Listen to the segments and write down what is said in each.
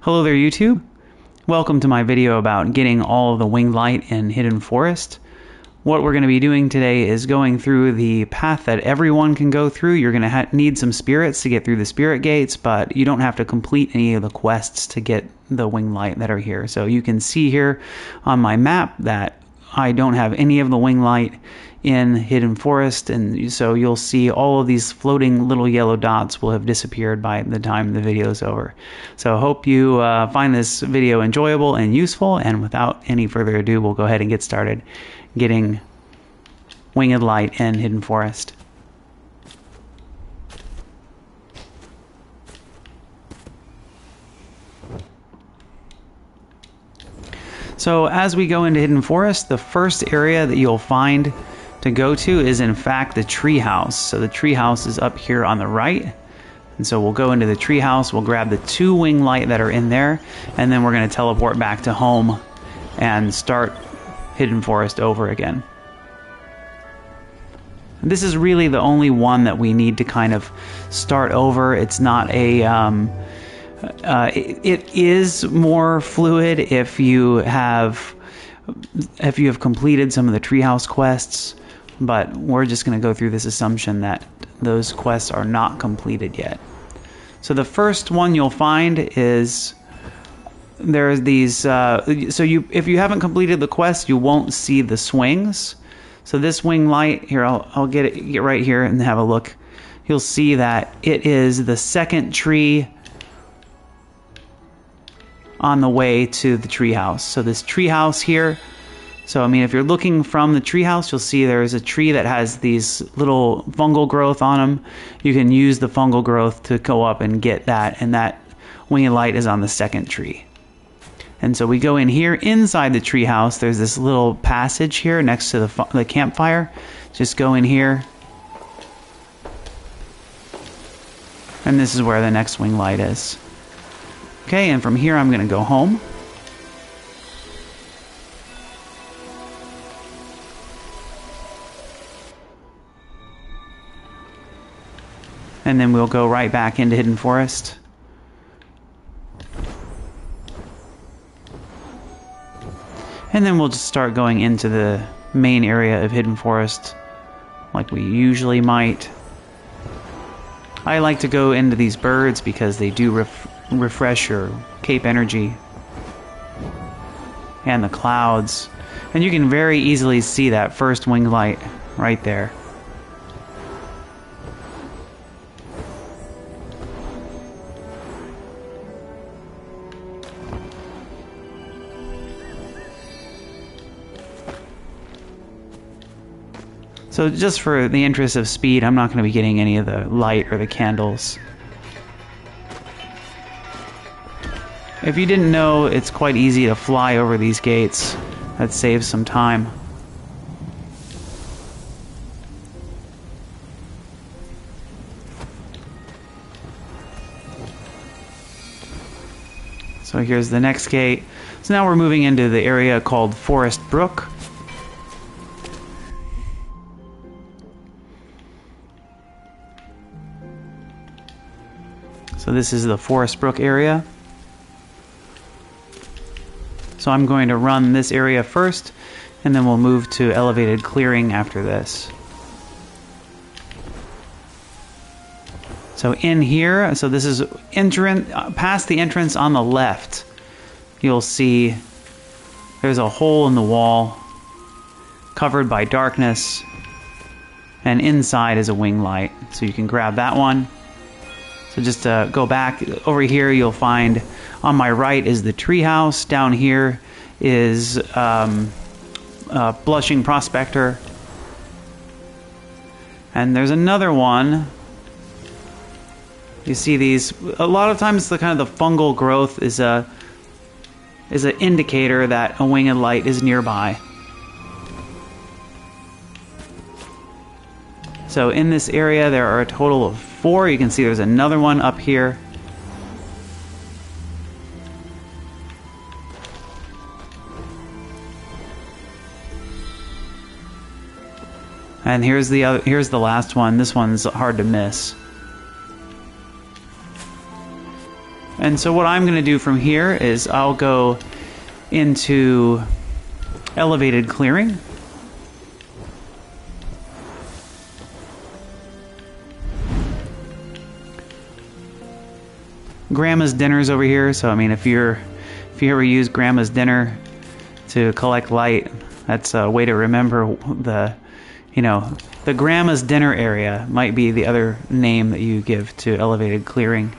Hello there, YouTube. Welcome to my video about getting all of the winged light in Hidden Forest. What we're going to be doing today is going through the path that everyone can go through. You're going to need some spirits to get through the spirit gates, but you don't have to complete any of the quests to get the winged light that are here. So you can see here on my map that I don't have any of the winged light in Hidden Forest, and so you'll see all of these floating little yellow dots will have disappeared by the time the video is over. So I hope you find this video enjoyable and useful, and without any further ado, we'll go ahead and get started getting winged light in Hidden Forest. So as we go into Hidden Forest, the first area that you'll find to go to is in fact the Treehouse. So the Treehouse is up here on the right. And so we'll go into the Treehouse, we'll grab the 2 wing light that are in there, and then we're going to teleport back to home and start Hidden Forest over again. This is really the only one that we need to kind of start over. It's not a... it is more fluid if you have completed some of the Treehouse quests, but we're just going to go through this assumption that those quests are not completed yet. So the first one you'll find is there's these. If you haven't completed the quest, you won't see the swings. So this wing light here, I'll get right here and have a look. You'll see that it is the second tree on the way to the treehouse. So this treehouse here, so I mean if you're looking from the treehouse, you'll see there's a tree that has these little fungal growth on them. You can use the fungal growth to go up and get that, and that winged light is on the second tree. And so we go in here inside the treehouse. There's this little passage here next to the campfire. Just go in here, and this is where the next winged light is. Okay, and from here I'm going to go home. And then we'll go right back into Hidden Forest. And then we'll just start going into the main area of Hidden Forest like we usually might. I like to go into these birds because they do refresh your cape energy, and the clouds, and you can very easily see that first winged light right there. So just for the interest of speed, I'm not going to be getting any of the light or the candles. If you didn't know, it's quite easy to fly over these gates. That saves some time. So here's the next gate. So now we're moving into the area called Forest Brook. So this is the Forest Brook area. So I'm going to run this area first, and then we'll move to Elevated Clearing after this. So in here, so this is past the entrance on the left, you'll see there's a hole in the wall covered by darkness, and inside is a wing light. So you can grab that one. So just to go back over here, you'll find on my right is the Treehouse. Down here is Blushing Prospector. And there's another one. You see these, a lot of times the kind of the fungal growth is an indicator that a winged light is nearby. So in this area there are a total of 4. You can see there's another one up here. And here's the last one. This one's hard to miss. And so what I'm going to do from here is I'll go into elevated clearing. Grandma's dinner's over here, so I mean if you ever use Grandma's dinner to collect light, that's a way to remember the Grandma's dinner area might be the other name that you give to elevated clearing.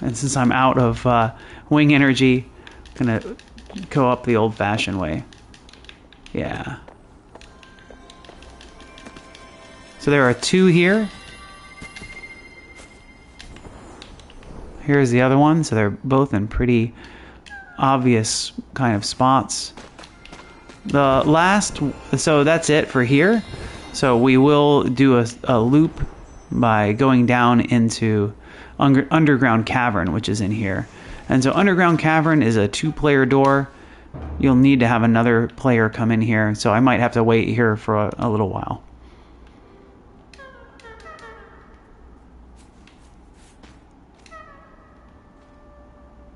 And since I'm out of wing energy, I'm gonna go up the old-fashioned way. Yeah. So there are 2 here. Here's the other one. So they're both in pretty obvious kind of spots. The last, so that's it for here. So we will do a loop by going down into Underground Cavern, which is in here. And so Underground Cavern is a 2-player door. You'll need to have another player come in here, so I might have to wait here for a little while.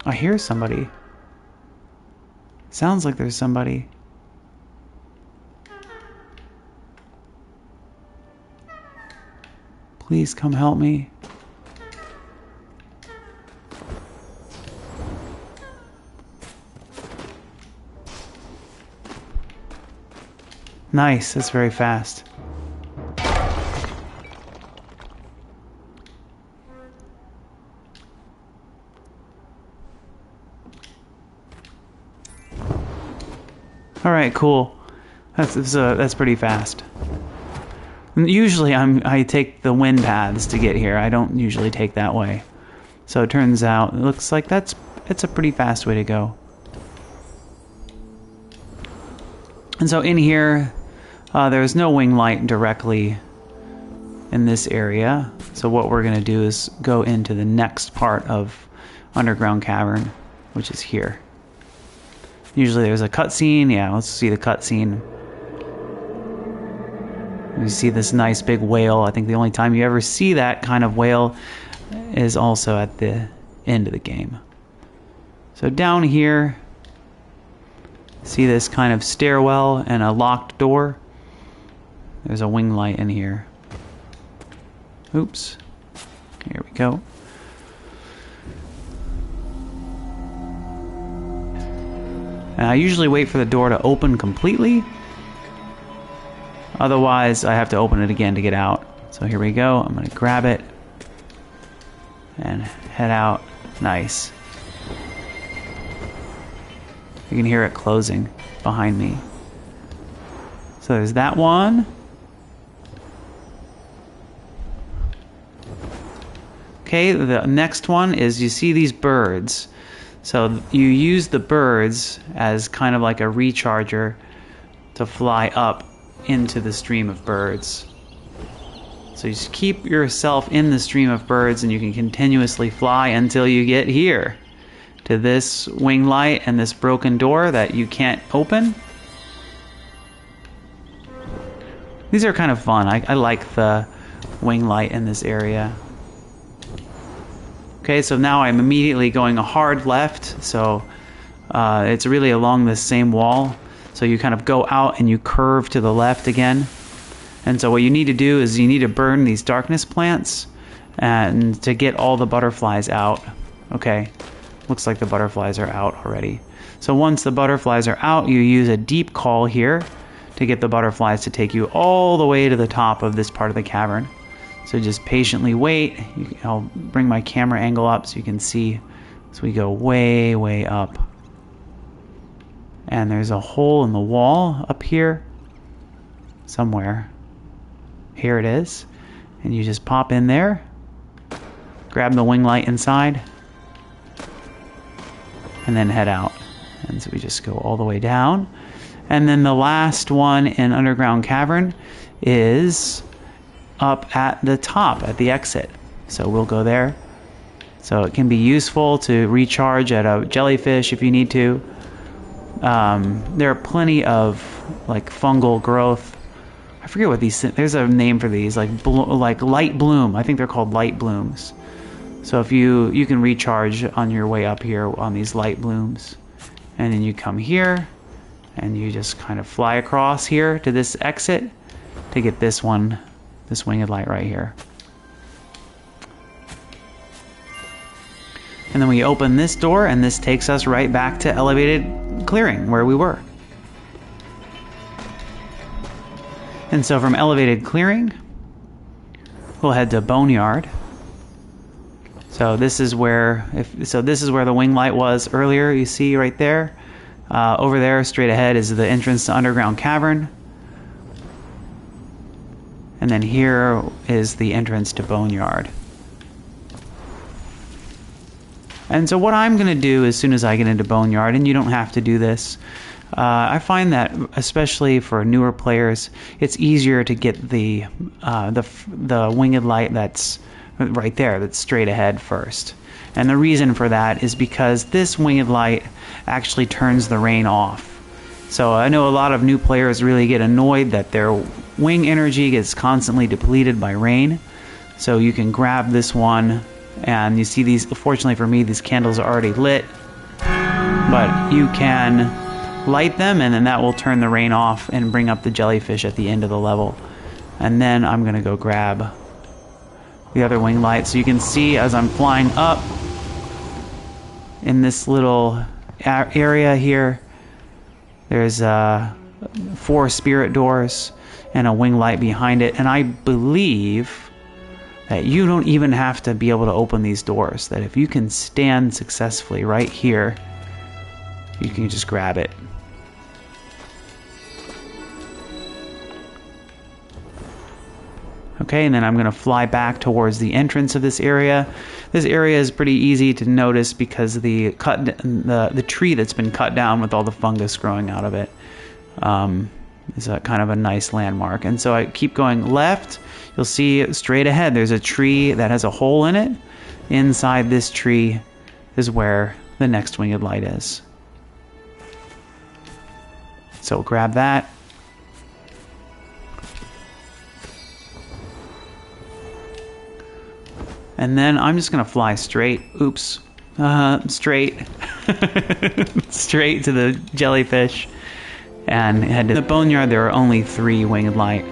I hear somebody. Sounds like there's somebody. Please come help me. Nice, that's very fast. All right, cool. That's pretty fast. Usually I take the wind paths to get here. I don't usually take that way. So it turns out it looks like it's a pretty fast way to go. And so in here, there's no wing light directly in this area. So what we're gonna do is go into the next part of Underground Cavern, which is here. Usually there's a cutscene. Yeah, let's see the cutscene. You see this nice big whale. I think the only time you ever see that kind of whale is also at the end of the game. So down here, see this kind of stairwell and a locked door. There's a wing light in here. Oops. Here we go. And I usually wait for the door to open completely. Otherwise, I have to open it again to get out. So here we go. I'm going to grab it and head out. Nice. You can hear it closing behind me. So there's that one. Okay, the next one is you see these birds. So you use the birds as kind of like a recharger to fly up into the stream of birds. So you just keep yourself in the stream of birds and you can continuously fly until you get here to this wing light and this broken door that you can't open. These are kind of fun. I like the wing light in this area. Okay, so now I'm immediately going a hard left, so it's really along this same wall. So you kind of go out and you curve to the left again. And so what you need to do is you need to burn these darkness plants and to get all the butterflies out. Okay, looks like the butterflies are out already. So once the butterflies are out, you use a deep call here to get the butterflies to take you all the way to the top of this part of the cavern. So just patiently wait. I'll bring my camera angle up so you can see as we go way, way up. And there's a hole in the wall up here somewhere. Here it is. And you just pop in there, grab the wing light inside, and then head out. And so we just go all the way down. And then the last one in Underground Cavern is up at the top, at the exit. So we'll go there. So it can be useful to recharge at a jellyfish if you need to. There are plenty of like fungal growth. I forget what these. There's a name for these, like light bloom. I think they're called light blooms. So if you can recharge on your way up here on these light blooms, and then you come here, and you just kind of fly across here to this exit to get this one, this winged light right here. And then we open this door, and this takes us right back to elevated clearing where we were. And so from elevated clearing, we'll head to Boneyard. So this is where, this is where the wing light was earlier. You see right there. Over there, straight ahead, is the entrance to Underground Cavern. And then here is the entrance to Boneyard. And so what I'm going to do as soon as I get into Boneyard, and you don't have to do this, I find that especially for newer players, it's easier to get the winged light that's right there, that's straight ahead first. And the reason for that is because this winged light actually turns the rain off. So I know a lot of new players really get annoyed that their wing energy gets constantly depleted by rain. So you can grab this one, and you see these, fortunately for me, these candles are already lit. But you can light them, and then that will turn the rain off and bring up the jellyfish at the end of the level. And then I'm going to go grab the other wing light. So you can see as I'm flying up in this little area here, there's 4 spirit doors and a wing light behind it. And I believe that you don't even have to be able to open these doors. That if you can stand successfully right here, you can just grab it. Okay, and then I'm going to fly back towards the entrance of this area. This area is pretty easy to notice because the tree that's been cut down with all the fungus growing out of it is a kind of a nice landmark. And so I keep going left. You'll see straight ahead there's a tree that has a hole in it. Inside this tree is where the next winged light is. So grab that. And then I'm just going to fly straight. Oops. Straight. Straight to the jellyfish. And head to the Boneyard. There are only 3 winged light.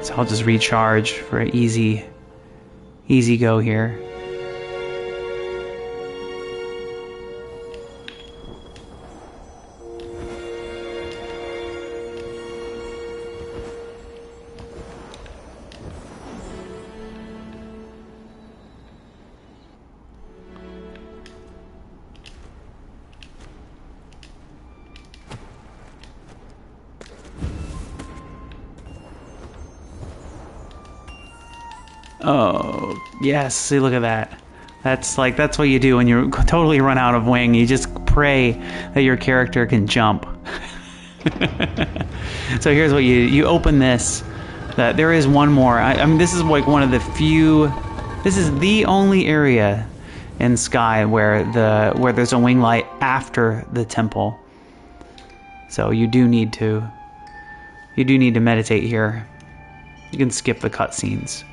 So I'll just recharge for an easy go here. Oh, yes, see, look at that. That's what you do when you totally run out of wing. You just pray that your character can jump. So here's what you open this. There is one more. I mean, this is like one of the few. This is the only area in Sky where there's a wing light after the temple. So you do need to meditate here. You can skip the cutscenes.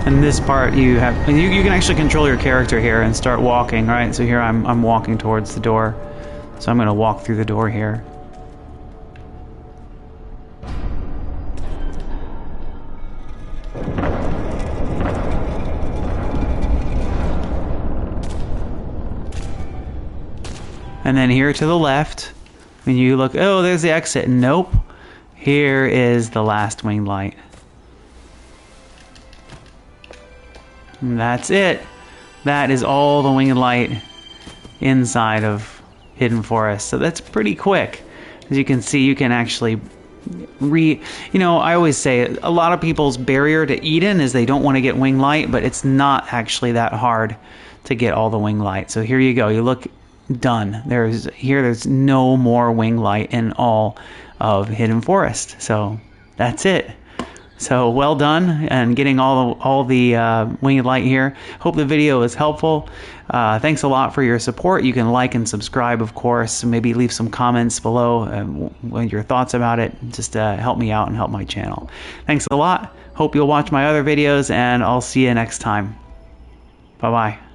And this part you can actually control your character here and start walking, right? So here I'm walking towards the door. So I'm going to walk through the door here. And then here to the left, when you look, oh, there's the exit. Nope. Here is the last winged light. And that's it. That is all the winged light inside of hidden forest. So that's pretty quick. As you can see, you can actually I always say a lot of people's barrier to Eden is they don't want to get wing light, but it's not actually that hard to get all the wing light. So here you go. You look, done. There's no more wing light in all of Hidden Forest. So that's it. So well done and getting all the winged light here. Hope the video was helpful. Thanks a lot for your support. You can like and subscribe, of course. Maybe leave some comments below your thoughts about it. Just help me out and help my channel. Thanks a lot. Hope you'll watch my other videos, and I'll see you next time. Bye-bye.